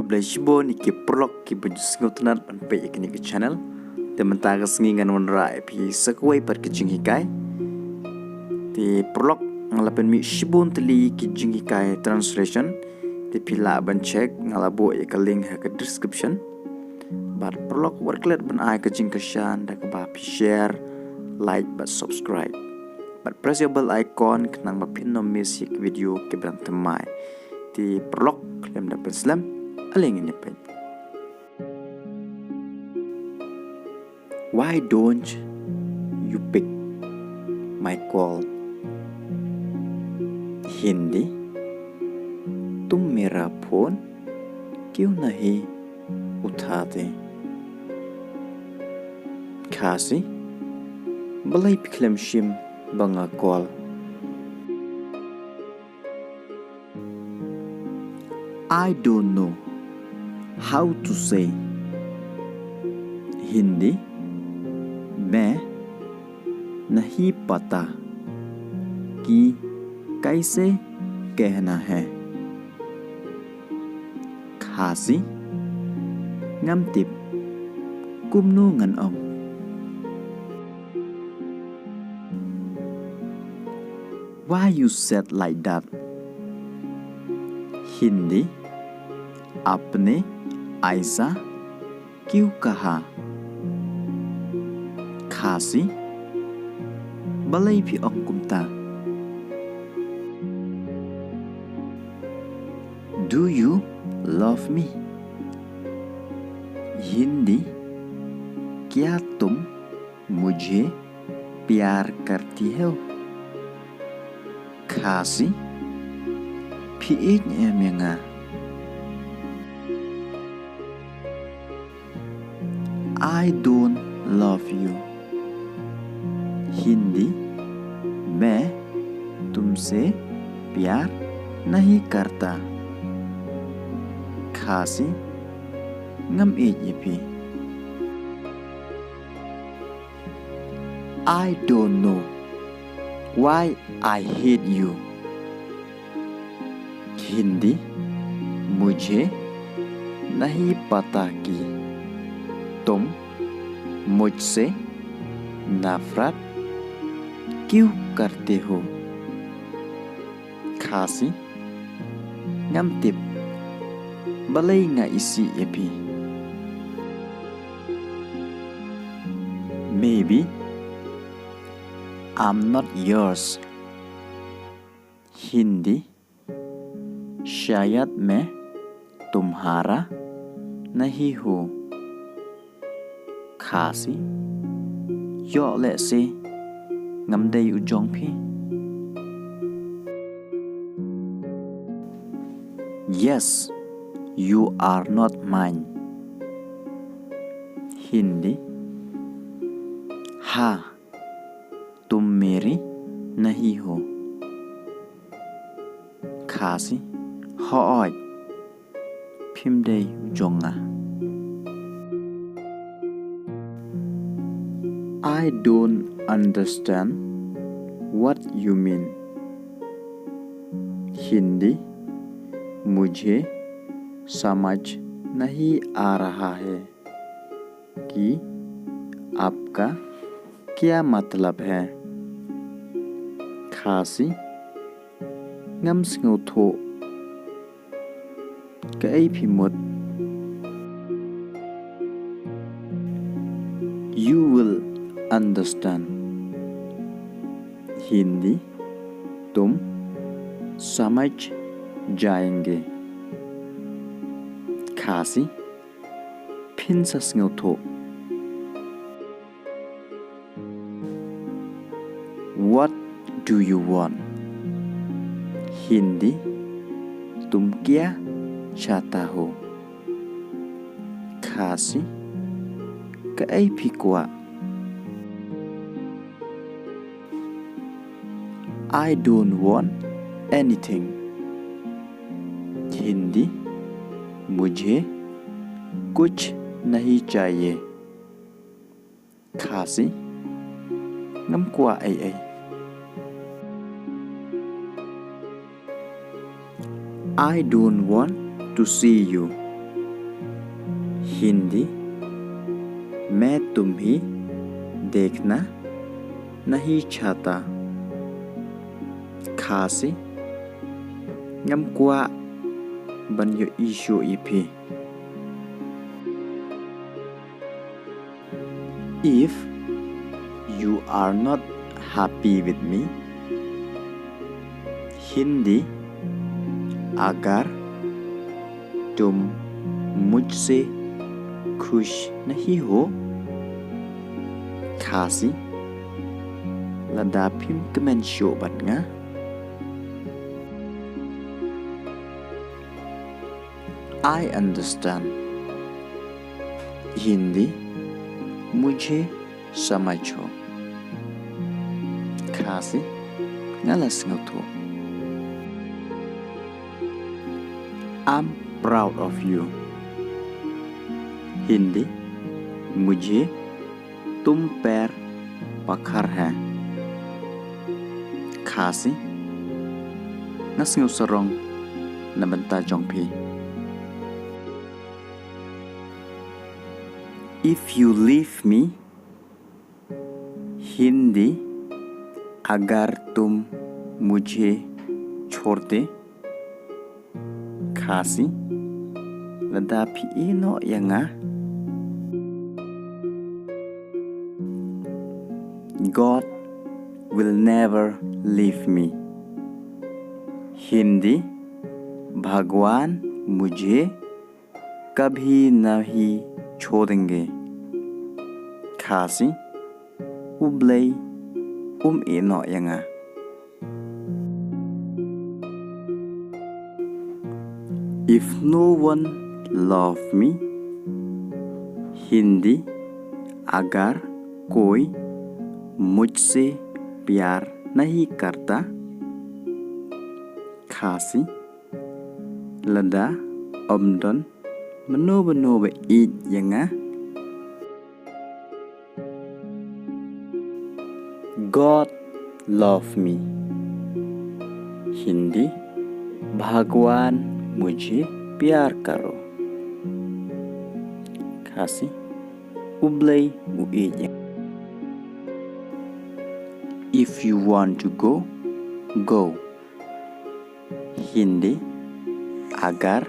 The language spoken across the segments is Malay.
kebelah shibon iki prolog ki benjusngotenat panpe ikini ke channel tementaga sengingan wanra pi sakwai par kijing hikai ti prolog ngalapen mi shibon teli kijing hikai translation ti pila ban check ngalabo e ka link ha ke description bar prolog worklet ban ai kijing keshan da ka ba share like but subscribe but press your bell icon kenang ma pin no miss video ke bram temai ti prolog klem da penslam aling ini pen. Why don't you pick my call? Hindi, तुम मेरा फोन क्यों नहीं उठाते? Khasi, balai piklem shim banga call. I don't know how to say. Hindi मैं नहीं पता कि कैसे कहना है. Khasi ngam tip kumnu ngan ong. Why you said like that? Hindi आपने ऐसा क्यों कहा? Khasi balai pi ong kumta. Do you love me? Hindi क्या तुम मुझे प्यार करती हो? Khasi pi menga. I don't love you. Hindi मैं तुमसे प्यार नहीं करता. Khasi ngam ejipi. I don't know why I hate you. Hindi मुझे नहीं पता कि तुम मुझसे नफरत क्यों करते हो? Khasi ngam tip balai nga isi epi. Maybe I'm not yours. Hindi शायद मैं तुम्हारा नहीं हूँ. Khasi yo le se ngam dei ujong phi. Yes, you are not mine. Hindi हाँ तुम मेरी नहीं हो. Khasi hooj phim dei jonga. I don't understand what you mean. Hindi मुझे समझ नहीं आ रहा है कि आपका क्या मतलब है. Khasi ngam sngo tho kai phimut. You will understand. Hindi तुम समझ जाएंगे. Khasi phin sa sngo tho. What do you want? Hindi तुम क्या चाहता हो? Khasi kai phikwa. I don't want anything. Hindi मुझे कुछ नहीं चाहिए. Khasi ngam kwa ai. I don't want to see you. Hindi मैं तुम्हें देखना नहीं चाहता खासी ngam kwa ban yo isyo ipi if you are not happy with me Hindi अगर तुम मुझसे खुश नहीं हो खासी lada phim kemen show bat nga I understand Hindi मुझे समझो खासी ngalas ngoto I'm proud of you Hindi मुझे तुम पर फख्र है खासी ngasngu sarong na banta jongpi if you leave me Hindi अगर तुम मुझे छोड़ दे खासी lada pi ino yanga God will never leave me Hindi भगवान मुझे कभी नहीं छोड़ेंगे खासी ublay ino yanga if no one love me Hindi अगर कोई मुझसे प्यार नहीं करता खासी lada omdon menobe id yanga God love me Hindi भगवान मुझे प्यार करो खासी ublay uid if you want to go go Hindi अगर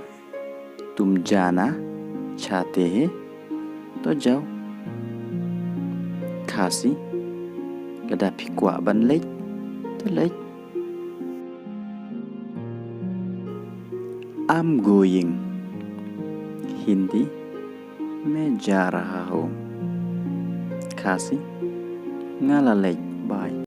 तुम जाना चाहते हैं तो जाओ खासी lada pikwa ban lech to lech I'm going Hindi मैं जा रहा हूँ खासी ngala lech bye